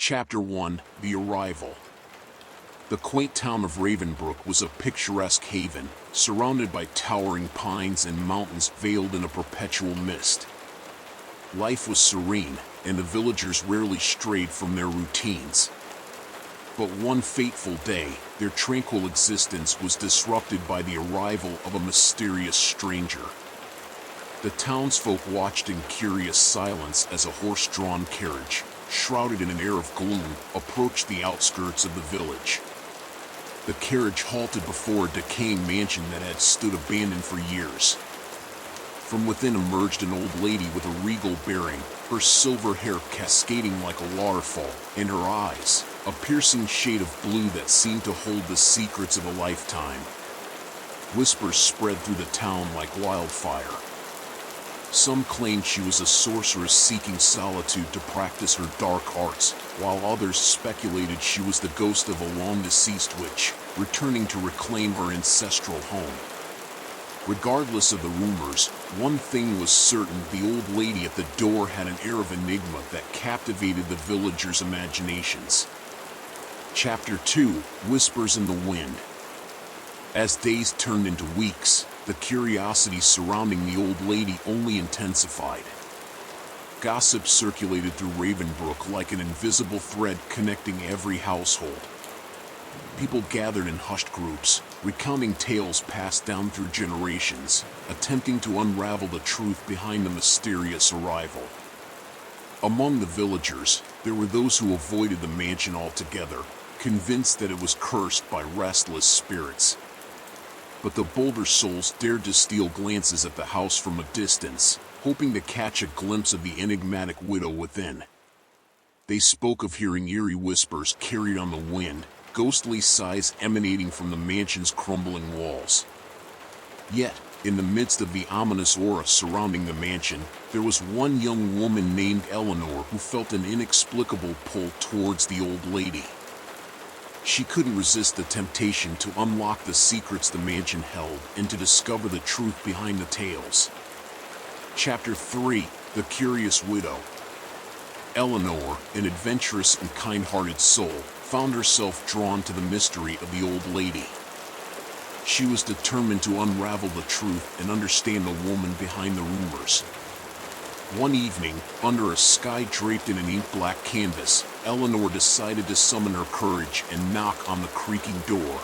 Chapter 1: The Arrival. The quaint town of Ravenbrook was a picturesque haven, surrounded by towering pines and mountains veiled in a perpetual mist. Life was serene, and the villagers rarely strayed from their routines. But one fateful day, their tranquil existence was disrupted by the arrival of a mysterious stranger. The townsfolk watched in curious silence as a horse-drawn carriage, shrouded in an air of gloom, approached the outskirts of the village. The carriage halted before a decaying mansion that had stood abandoned for years. From within emerged an old lady with a regal bearing, her silver hair cascading like a waterfall, and her eyes, a piercing shade of blue that seemed to hold the secrets of a lifetime. Whispers spread through the town like wildfire. Some claimed she was a sorceress seeking solitude to practice her dark arts, while others speculated she was the ghost of a long-deceased witch, returning to reclaim her ancestral home. Regardless of the rumors, one thing was certain: the old lady at the door had an air of enigma that captivated the villagers' imaginations. Chapter 2: Whispers in the Wind. As days turned into weeks, the curiosity surrounding the old lady only intensified. Gossip circulated through Ravenbrook like an invisible thread connecting every household. People gathered in hushed groups, recounting tales passed down through generations, attempting to unravel the truth behind the mysterious arrival. Among the villagers, there were those who avoided the mansion altogether, convinced that it was cursed by restless spirits. But the bolder souls dared to steal glances at the house from a distance, hoping to catch a glimpse of the enigmatic widow within. They spoke of hearing eerie whispers carried on the wind, ghostly sighs emanating from the mansion's crumbling walls. Yet, in the midst of the ominous aura surrounding the mansion, there was one young woman named Eleanor who felt an inexplicable pull towards the old lady. She couldn't resist the temptation to unlock the secrets the mansion held and to discover the truth behind the tales. Chapter 3: The Curious Widow. Eleanor, an adventurous and kind-hearted soul, found herself drawn to the mystery of the old lady. She was determined to unravel the truth and understand the woman behind the rumors. One evening, under a sky draped in an ink-black canvas, Eleanor decided to summon her courage and knock on the creaking door.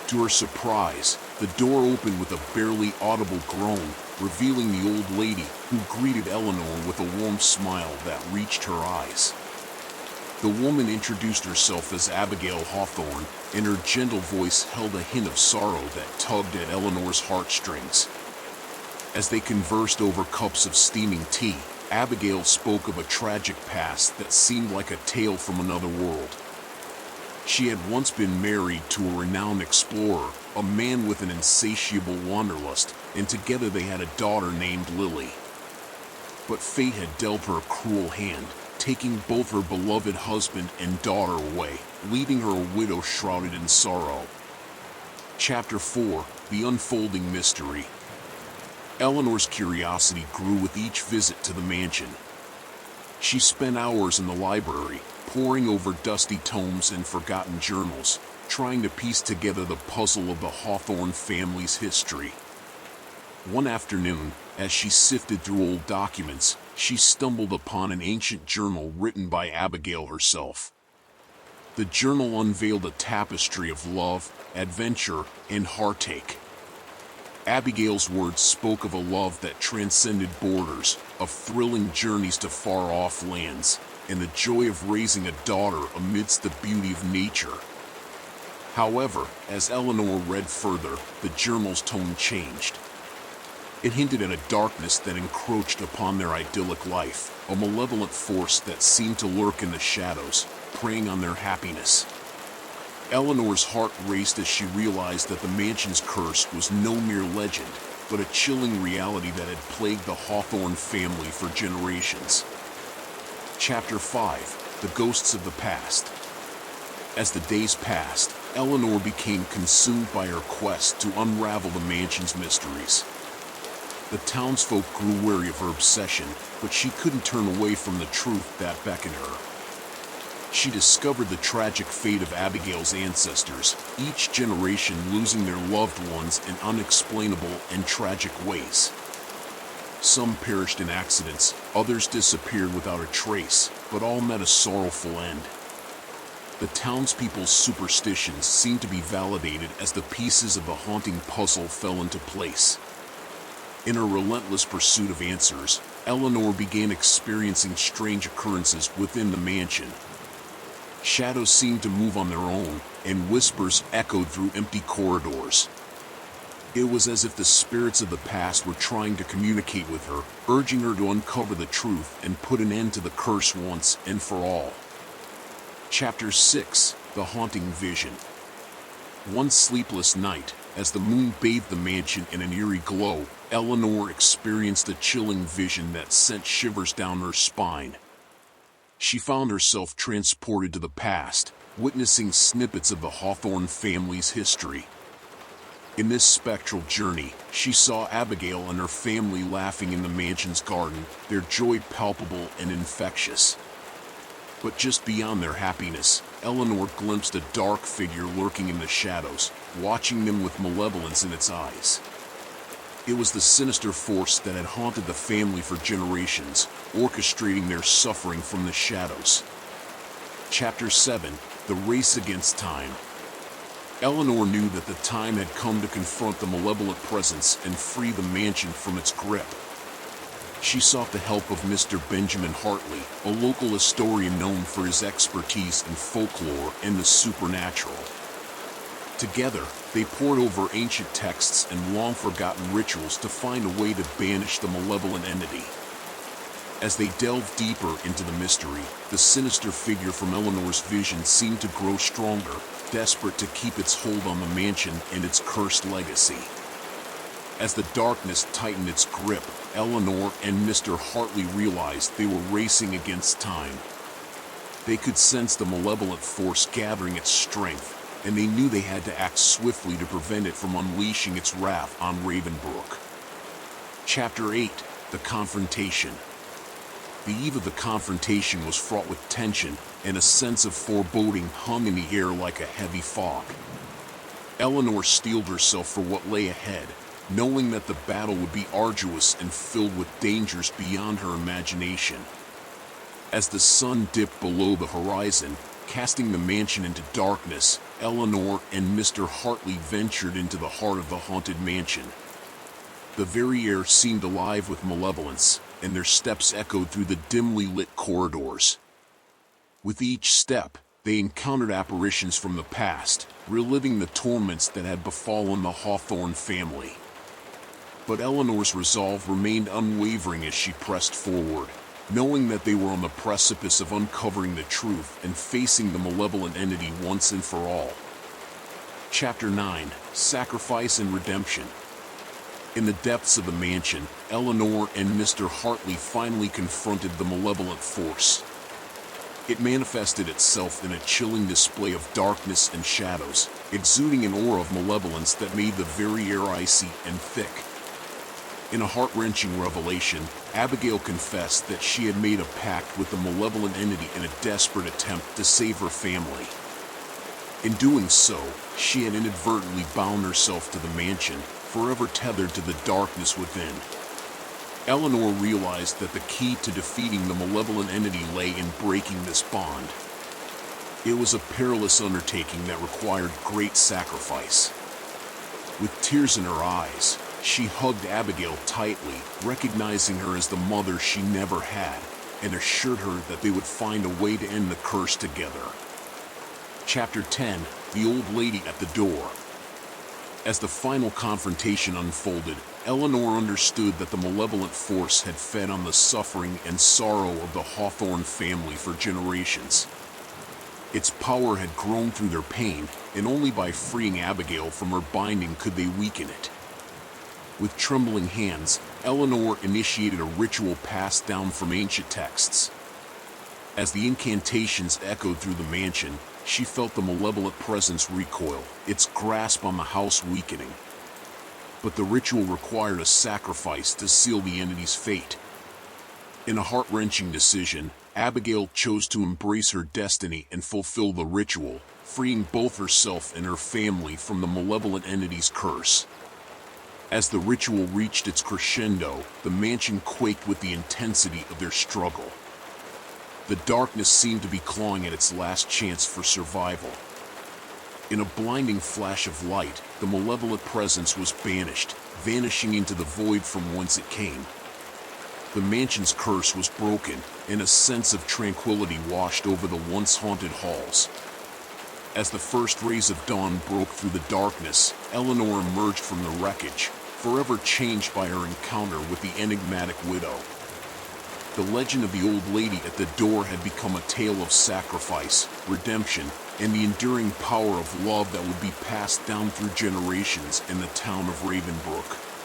To her surprise, the door opened with a barely audible groan, revealing the old lady, who greeted Eleanor with a warm smile that reached her eyes. The woman introduced herself as Abigail Hawthorne, and her gentle voice held a hint of sorrow that tugged at Eleanor's heartstrings. As they conversed over cups of steaming tea, Abigail spoke of a tragic past that seemed like a tale from another world. She had once been married to a renowned explorer, a man with an insatiable wanderlust, and together they had a daughter named Lily. But fate had dealt her a cruel hand, taking both her beloved husband and daughter away, leaving her a widow shrouded in sorrow. Chapter 4: The Unfolding Mystery. Eleanor's curiosity grew with each visit to the mansion. She spent hours in the library, poring over dusty tomes and forgotten journals, trying to piece together the puzzle of the Hawthorne family's history. One afternoon, as she sifted through old documents, she stumbled upon an ancient journal written by Abigail herself. The journal unveiled a tapestry of love, adventure, and heartache. Abigail's words spoke of a love that transcended borders, of thrilling journeys to far-off lands, and the joy of raising a daughter amidst the beauty of nature. However, as Eleanor read further, the journal's tone changed. It hinted at a darkness that encroached upon their idyllic life, a malevolent force that seemed to lurk in the shadows, preying on their happiness. Eleanor's heart raced as she realized that the mansion's curse was no mere legend, but a chilling reality that had plagued the Hawthorne family for generations. Chapter 5: The Ghosts of the Past. As the days passed, Eleanor became consumed by her quest to unravel the mansion's mysteries. The townsfolk grew wary of her obsession, but she couldn't turn away from the truth that beckoned her. She discovered the tragic fate of Abigail's ancestors, each generation losing their loved ones in unexplainable and tragic ways. Some perished in accidents, others disappeared without a trace, but all met a sorrowful end. The townspeople's superstitions seemed to be validated as the pieces of the haunting puzzle fell into place. In her relentless pursuit of answers, Eleanor began experiencing strange occurrences within the mansion. Shadows seemed to move on their own, and whispers echoed through empty corridors. It was as if the spirits of the past were trying to communicate with her, urging her to uncover the truth and put an end to the curse once and for all. Chapter 6: The Haunting Vision. One sleepless night, as the moon bathed the mansion in an eerie glow, Eleanor experienced a chilling vision that sent shivers down her spine. She found herself transported to the past, witnessing snippets of the Hawthorne family's history. In this spectral journey, she saw Abigail and her family laughing in the mansion's garden, their joy palpable and infectious. But just beyond their happiness, Eleanor glimpsed a dark figure lurking in the shadows, watching them with malevolence in its eyes. It was the sinister force that had haunted the family for generations, orchestrating their suffering from the shadows. Chapter 7: The Race Against Time. Eleanor knew that the time had come to confront the malevolent presence and free the mansion from its grip. She sought the help of Mr. Benjamin Hartley, a local historian known for his expertise in folklore and the supernatural. Together, they pored over ancient texts and long-forgotten rituals to find a way to banish the malevolent entity. As they delved deeper into the mystery, the sinister figure from Eleanor's vision seemed to grow stronger, desperate to keep its hold on the mansion and its cursed legacy. As the darkness tightened its grip, Eleanor and Mr. Hartley realized they were racing against time. They could sense the malevolent force gathering its strength, and they knew they had to act swiftly to prevent it from unleashing its wrath on Ravenbrook. Chapter 8: The Confrontation. The eve of the confrontation was fraught with tension, and a sense of foreboding hung in the air like a heavy fog. Eleanor steeled herself for what lay ahead, knowing that the battle would be arduous and filled with dangers beyond her imagination. As the sun dipped below the horizon, casting the mansion into darkness, Eleanor and Mr. Hartley ventured into the heart of the haunted mansion. The very air seemed alive with malevolence, and their steps echoed through the dimly lit corridors. With each step, they encountered apparitions from the past, reliving the torments that had befallen the Hawthorne family. But Eleanor's resolve remained unwavering as she pressed forward, knowing that they were on the precipice of uncovering the truth and facing the malevolent entity once and for all. Chapter 9: Sacrifice and Redemption. In the depths of the mansion, Eleanor and Mr. Hartley finally confronted the malevolent force. It manifested itself in a chilling display of darkness and shadows, exuding an aura of malevolence that made the very air icy and thick. In a heart-wrenching revelation, Abigail confessed that she had made a pact with the malevolent entity in a desperate attempt to save her family. In doing so, she had inadvertently bound herself to the mansion, forever tethered to the darkness within. Eleanor realized that the key to defeating the malevolent entity lay in breaking this bond. It was a perilous undertaking that required great sacrifice. With tears in her eyes, she hugged Abigail tightly, recognizing her as the mother she never had, and assured her that they would find a way to end the curse together. Chapter 10: The Old Lady at the Door. As the final confrontation unfolded, Eleanor understood that the malevolent force had fed on the suffering and sorrow of the Hawthorne family for generations. Its power had grown through their pain, and only by freeing Abigail from her binding could they weaken it. With trembling hands, Eleanor initiated a ritual passed down from ancient texts. As the incantations echoed through the mansion, she felt the malevolent presence recoil, its grasp on the house weakening. But the ritual required a sacrifice to seal the entity's fate. In a heart-wrenching decision, Abigail chose to embrace her destiny and fulfill the ritual, freeing both herself and her family from the malevolent entity's curse. As the ritual reached its crescendo, the mansion quaked with the intensity of their struggle. The darkness seemed to be clawing at its last chance for survival. In a blinding flash of light, the malevolent presence was banished, vanishing into the void from whence it came. The mansion's curse was broken, and a sense of tranquility washed over the once haunted halls. As the first rays of dawn broke through the darkness, Eleanor emerged from the wreckage, forever changed by her encounter with the enigmatic widow. The legend of the old lady at the door had become a tale of sacrifice, redemption, and the enduring power of love that would be passed down through generations in the town of Ravenbrook.